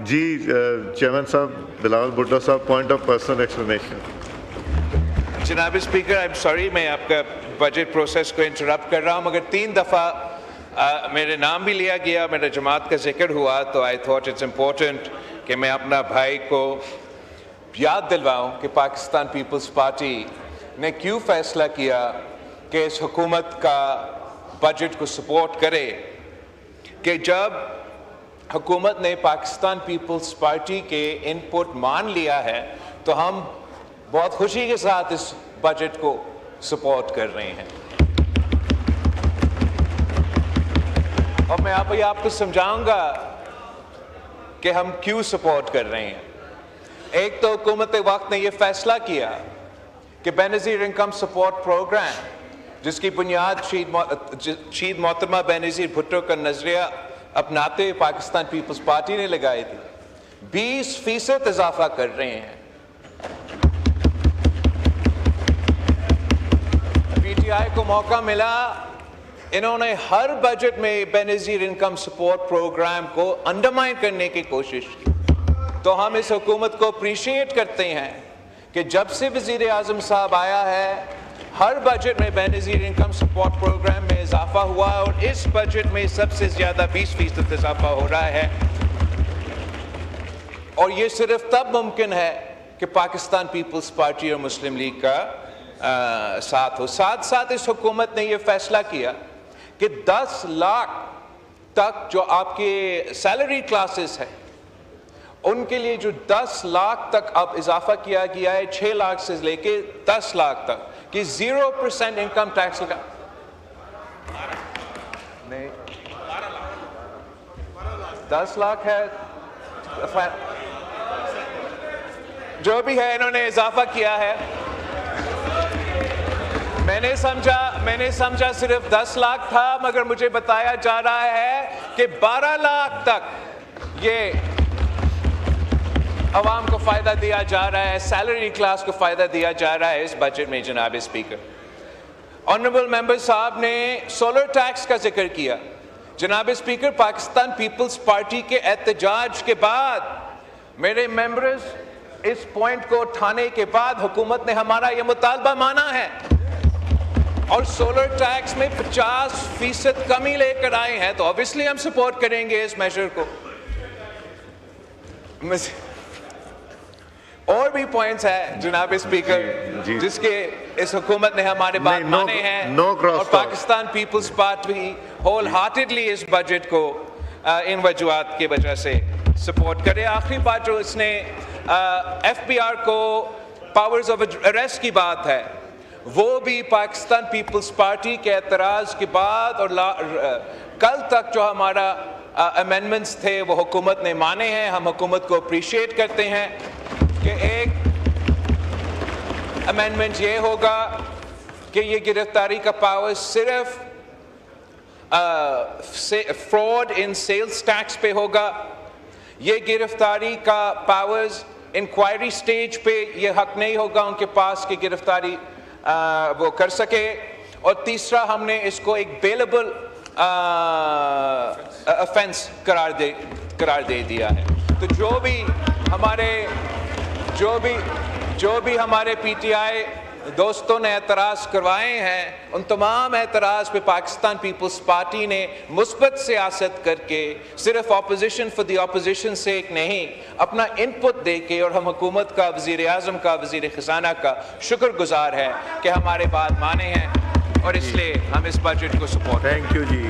جی chairman صاحب بلاول بھٹو صاحب point of personal explanation. جناب اسپیکر آئی ایم سوری میں آپ کا بجٹ پروسیس کو انٹرپٹ کر رہا ہوں مگر 3 دفعہ میرے نام بھی لیا گیا, میرے جماعت کا ذکر ہوا تو آئی تھاٹ اٹس امپورٹنٹ کہ میں اپنا بھائی کو یاد دلواؤں کہ پاکستان پیپلز پارٹی نے کیوں فیصلہ کیا کہ اس حکومت کا بجٹ کو سپورٹ کرے. کہ جب حکومت نے پاکستان پیپلز پارٹی کے ان پٹ مان لیا ہے تو ہم بہت خوشی کے ساتھ اس بجٹ کو سپورٹ کر رہے ہیں. اور میں آپ کو سمجھاؤں گا کہ ہم کیوں سپورٹ کر رہے ہیں. ایک تو حکومت وقت نے یہ فیصلہ کیا کہ بے نظیر انکم سپورٹ پروگرام جس کی بنیاد شہید محترمہ بے نظیر بھٹو کا نظریہ اپناتے ہوئے پاکستان پیپلز پارٹی نے لگائی تھی, 20% اضافہ کر رہے ہیں. پی ٹی آئی کو موقع ملا, انہوں نے ہر بجٹ میں بے نظیر انکم سپورٹ پروگرام کو انڈرمائن کرنے کی کوشش کی. تو ہم اس حکومت کو اپریشیٹ کرتے ہیں کہ جب سے وزیر اعظم صاحب آیا ہے ہر بجٹ میں بے نظیر انکم سپورٹ پروگرام میں اضافہ ہوا ہے, اور اس بجٹ میں سب سے زیادہ 20% اضافہ ہو رہا ہے. اور یہ صرف تب ممکن ہے کہ پاکستان پیپلز پارٹی اور مسلم لیگ کا ساتھ ہو. ساتھ ساتھ اس حکومت نے یہ فیصلہ کیا کہ 10 لاکھ تک جو آپ کے سیلری کلاسز ہیں ان کے لیے جو 10 لاکھ تک اب اضافہ کیا گیا ہے, 6 لاکھ سے لے کے 10 لاکھ تک کہ 0% انکم ٹیکس لگا. نہیں 10 لاکھ ہے جو بھی ہے, انہوں نے اضافہ کیا ہے. میں نے سمجھا صرف 10 لاکھ تھا, مگر مجھے بتایا جا رہا ہے کہ 12 لاکھ تک یہ عوام کو فائدہ دیا جا رہا ہے, سیلری کلاس کو فائدہ دیا جا رہا ہے اس بجٹ میں. جناب اسپیکر, آنریبل ممبر صاحب نے سولر ٹیکس کا ذکر کیا. جناب اسپیکر, پاکستان پیپلز پارٹی کے احتجاج کے بعد میرے ممبرز اس پوائنٹ کو اٹھانے کے بعد حکومت نے ہمارا یہ مطالبہ مانا ہے اور سولر ٹیکس میں 50% کمی لے کر آئے ہیں. تو obviously ہم سپورٹ کریں گے اس میجر کو. اور بھی پوائنٹس ہیں جناب اسپیکر جس کے اس حکومت نے ہمارے بات مانے ہیں, اور پاکستان پیپلز پارٹی ہول ہارٹیڈلی اس بجٹ کو ان وجوہات کی وجہ سے سپورٹ کرے. آخری بات جو اس نے ایف بی آر کو پاورز آف اریسٹ کی بات ہے, وہ بھی پاکستان پیپلز پارٹی کے اعتراض کے بعد اور کل تک جو ہمارا امینڈمنٹس تھے وہ حکومت نے مانے ہیں. ہم حکومت کو اپریشیٹ کرتے ہیں کہ ایک امینڈمنٹ یہ ہوگا کہ یہ گرفتاری کا پاور صرف فراڈ ان سیلز ٹیکس پہ ہوگا. یہ گرفتاری کا پاورز انکوائری سٹیج پہ یہ حق نہیں ہوگا ان کے پاس کہ گرفتاری وہ کر سکے. اور تیسرا, ہم نے اس کو ایک بیلیبل افینس قرار دے دیا ہے. تو جو بھی ہمارے پی ٹی آئی دوستوں نے اعتراض کروائے ہیں, ان تمام اعتراض پہ پاکستان پیپلز پارٹی نے مثبت سیاست کر کے صرف اپوزیشن فار دی اپوزیشن سے ایک نہیں, اپنا ان پٹ دے کے, اور ہم حکومت کا, وزیر اعظم کا, وزیر خزانہ کا شکر گزار ہے کہ ہمارے بات مانے ہیں, اور اس لیے ہم اس بجٹ کو سپورٹ. Thank you G.